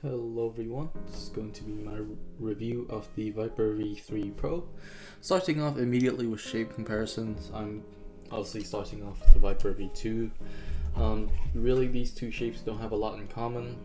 Hello everyone, this is going to be my review of the Viper V3 Pro. Starting off immediately with shape comparisons, I'm obviously starting off with the Viper V2. Really these two shapes don't have a lot in common.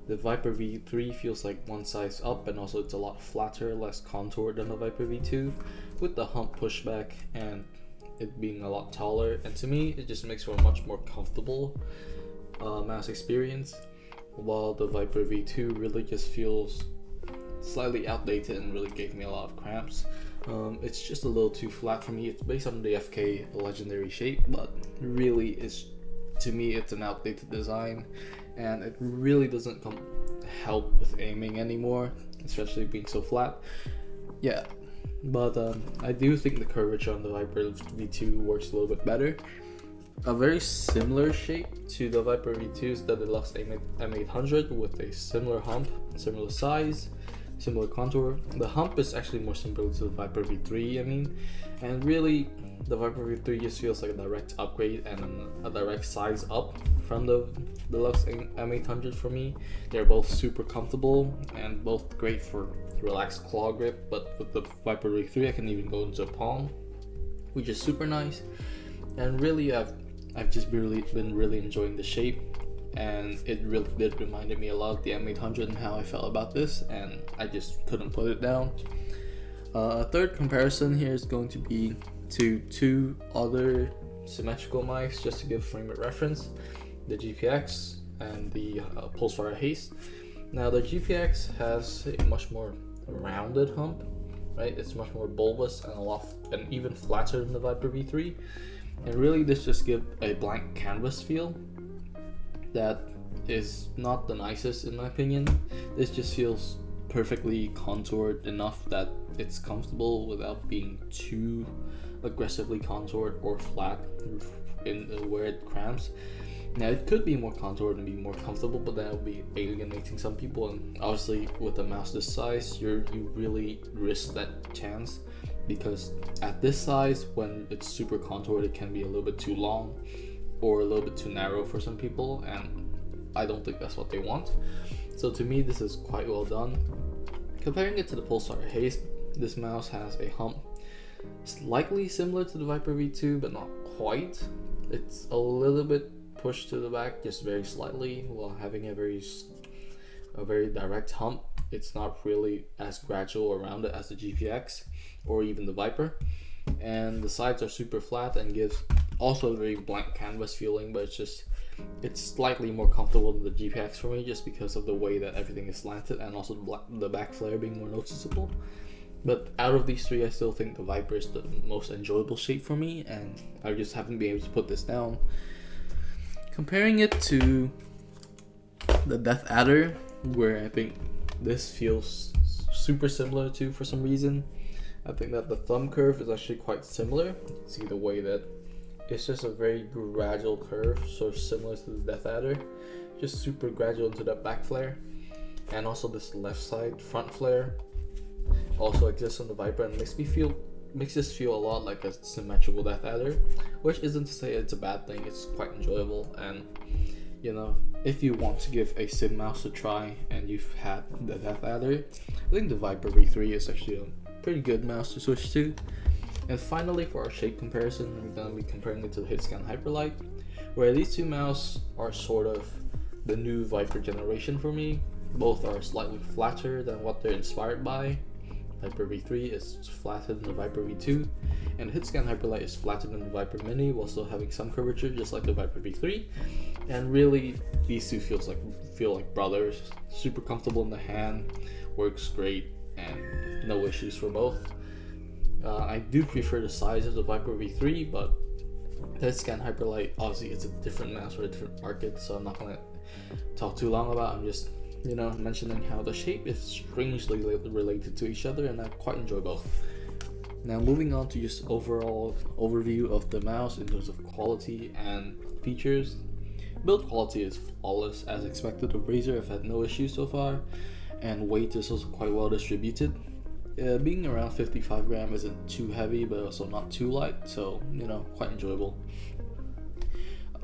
The Viper V3 feels like one size up, and also it's a lot flatter, less contoured than the Viper V2, with the hump pushback and it being a lot taller, and to me it just makes for a much more comfortable mouse experience. While the Viper V2 really just feels slightly outdated and really gave me a lot of cramps. It's just a little too flat for me. It's based on the FK legendary shape, but really to me it's an outdated design, and it really doesn't help with aiming anymore, especially being so flat. Yeah, but I do think the curvature on the Viper V2 works a little bit better. A very similar shape to the Viper V2 is the Deluxe M800 with a similar hump, similar size, similar contour. The hump is actually more similar to the Viper V3, and really the Viper V3 just feels like a direct upgrade and a direct size up from the Deluxe M800 for me. They're both super comfortable and both great for relaxed claw grip, but with the Viper V3 I can even go into a palm, which is super nice. And really I've just been really enjoying the shape, and it really did reminded me a lot of the M800 and how I felt about this, and I just couldn't put it down. A third comparison here is going to be to two other symmetrical mics, just to give frame rate reference: the GPX and the Pulsefire Haste. Now the GPX has a much more rounded hump, right? It's much more bulbous and even flatter than the Viper V3. And really this just gives a blank canvas feel that is not the nicest in my opinion. This just feels perfectly contoured enough that it's comfortable without being too aggressively contoured or flat in where it cramps. Now it could be more contoured and be more comfortable, but that would be alienating some people, and obviously with a mouse this size you really risk that chance, because at this size, when it's super contoured, it can be a little bit too long or a little bit too narrow for some people, and I don't think that's what they want. So to me this is quite well done. Comparing it to the Pulsar Haste, this mouse has a hump slightly similar to the Viper V2 but not quite. It's a little bit pushed to the back, just very slightly, while having a very direct hump. It's not really as gradual around it as the GPX or even the Viper, and the sides are super flat and gives also a very blank canvas feeling, but it's slightly more comfortable than the GPX for me, just because of the way that everything is slanted, and also the back flare being more noticeable. But out of these three, I still think the Viper is the most enjoyable shape for me, and I just haven't been able to put this down. Comparing it to the Death Adder, where I think this feels super similar to for some reason. I think that the thumb curve is actually quite similar. You can see the way that it's just a very gradual curve, so similar to the Death Adder, just super gradual into that back flare. And also this left side front flare also exists on the Viper and makes this feel a lot like a symmetrical Death Adder, which isn't to say it's a bad thing. It's quite enjoyable, and if you want to give a sim mouse a try and you've had the Death Adder, I think the Viper V3 is actually a pretty good mouse to switch to. And finally, for our shape comparison, we're going to be comparing it to the Hitscan Hyperlight, where these two mouse are sort of the new Viper generation for me. Both are slightly flatter than what they're inspired by. Viper V3 is flatter than the Viper V2, and Hitscan Hyperlight is flatter than the Viper Mini while still having some curvature, just like the Viper V3. And really, these two feel like brothers. Super comfortable in the hand, works great, and no issues for both. I do prefer the size of the Viper V3, but the Hitscan Hyperlight, obviously it's a different mouse for a different market, so I'm not gonna talk too long about it. I'm just mentioning how the shape is strangely related to each other, and I quite enjoy both. Now moving on to just overall overview of the mouse in terms of quality and features. Build quality is flawless as expected. The Razer have had no issues so far, and weight is also quite well distributed. Being around 55 grams isn't too heavy but also not too light, so quite enjoyable.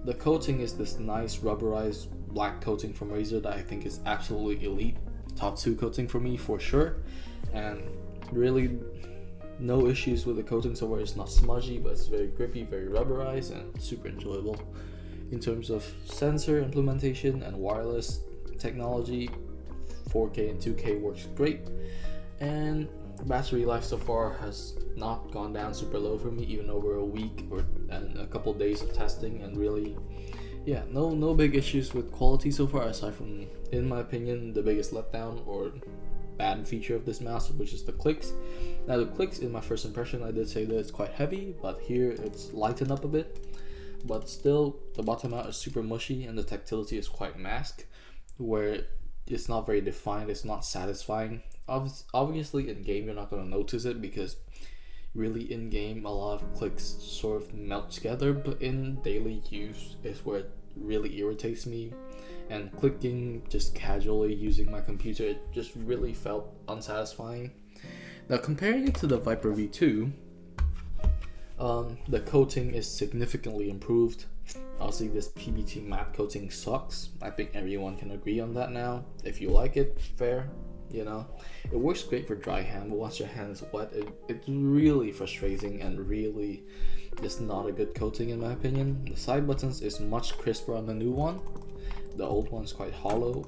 The coating is this nice rubberized black coating from Razer that I think is absolutely elite. Top 2 coating for me for sure, and really no issues with the coating so far. It's not smudgy, but it's very grippy, very rubberized, and super enjoyable. In terms of sensor implementation and wireless technology, 4K and 2K works great, and battery life so far has not gone down super low for me, even over a week and a couple of days of testing, and really, yeah, no big issues with quality so far, aside from, in my opinion, the biggest letdown or bad feature of this mouse, which is the clicks. Now the clicks, in my first impression, I did say that it's quite heavy, but here it's lightened up a bit, but still the bottom out is super mushy and the tactility is quite masked, where it's not very defined, it's not satisfying. Obviously in game you're not going to notice it, because really in game a lot of clicks sort of melt together, but in daily use is where it really irritates me. And clicking just casually using my computer, it just really felt unsatisfying. Now comparing it to the Viper V2, the coating is significantly improved. Obviously this PBT matte coating sucks. I think everyone can agree on that now. If you like it, fair, you know. It works great for dry hand, but once your hand is wet, it's really frustrating and really just not a good coating in my opinion. The side buttons is much crisper on the new one. The old one's quite hollow.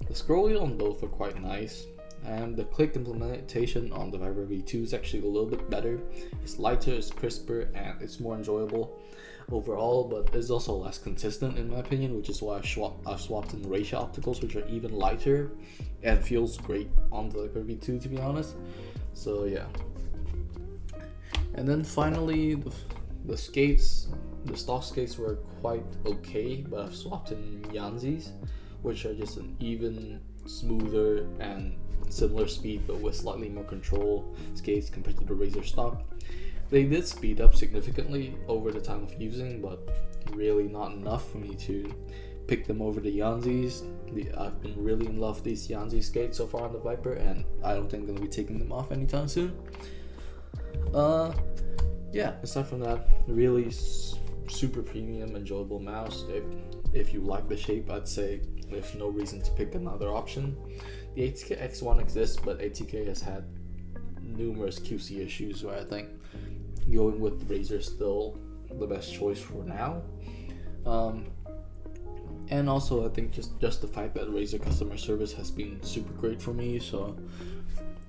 The scroll wheel on both are quite nice, and the click implementation on the Viper V2 is actually a little bit better. It's lighter, it's crisper, and it's more enjoyable overall, but it's also less consistent in my opinion, which is why I've swapped in Razer opticals, which are even lighter and feels great on the Viper V2 to be honest. So yeah. And then finally the skates. The stock skates were quite okay, but I've swapped in Yanzis, which are just an even smoother and similar speed but with slightly more control skates compared to the Razer stock. They did speed up significantly over the time of using, but really not enough for me to pick them over the Yanzis. I've been really in love with these Yanzi skates so far on the Viper, and I don't think I'm going to be taking them off anytime soon. Yeah, aside from that, really super premium, enjoyable mouse. If you like the shape, I'd say there's no reason to pick another option. The ATK X1 exists, but ATK has had numerous QC issues, where I think going with Razer is still the best choice for now. And also I think just the fact that Razer customer service has been super great for me, so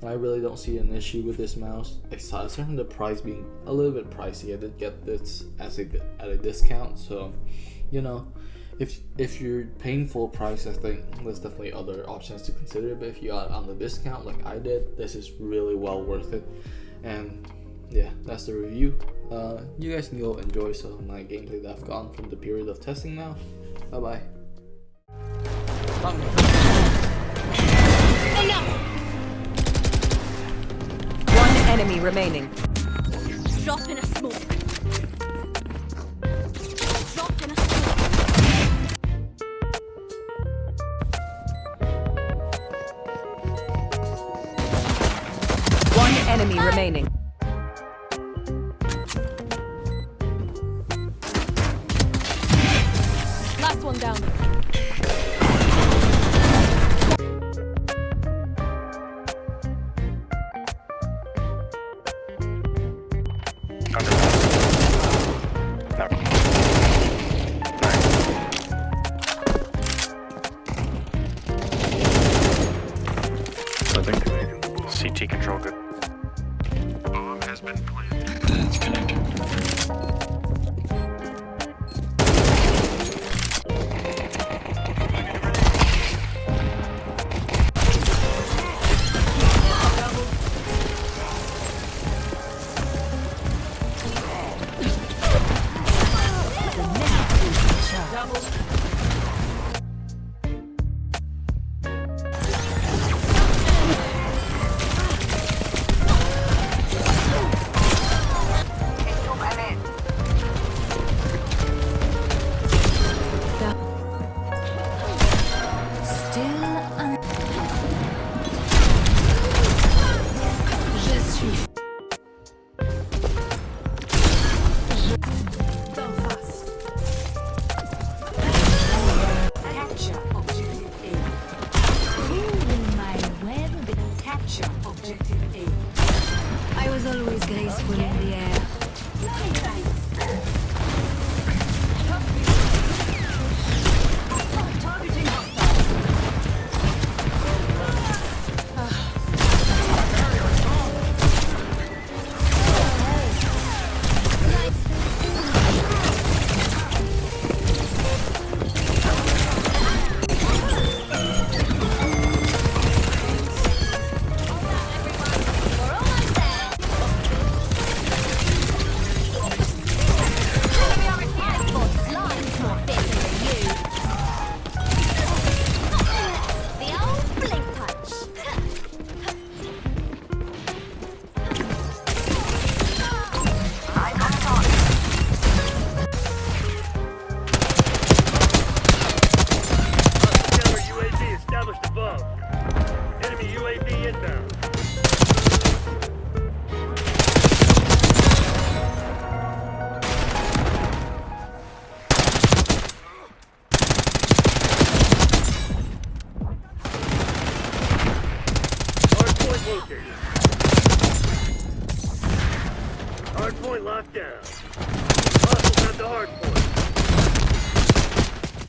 I really don't see an issue with this mouse, aside from the price being a little bit pricey. I did get this at a discount, so you know, if you're paying full price, I think there's definitely other options to consider, but if you got on the discount like I did, this is really well worth it. And yeah, that's the review. You guys can go enjoy some of my gameplay that I've gotten from the period of testing now. Bye bye. One enemy remaining. Drop in a smoke. Drop in a smoke. One enemy remaining. Last one down. I think CT control good. Bomb has been planted. It's connected. Enemy UAV inbound. Hardpoint located. Hardpoint locked down. Hostiles at the hardpoint.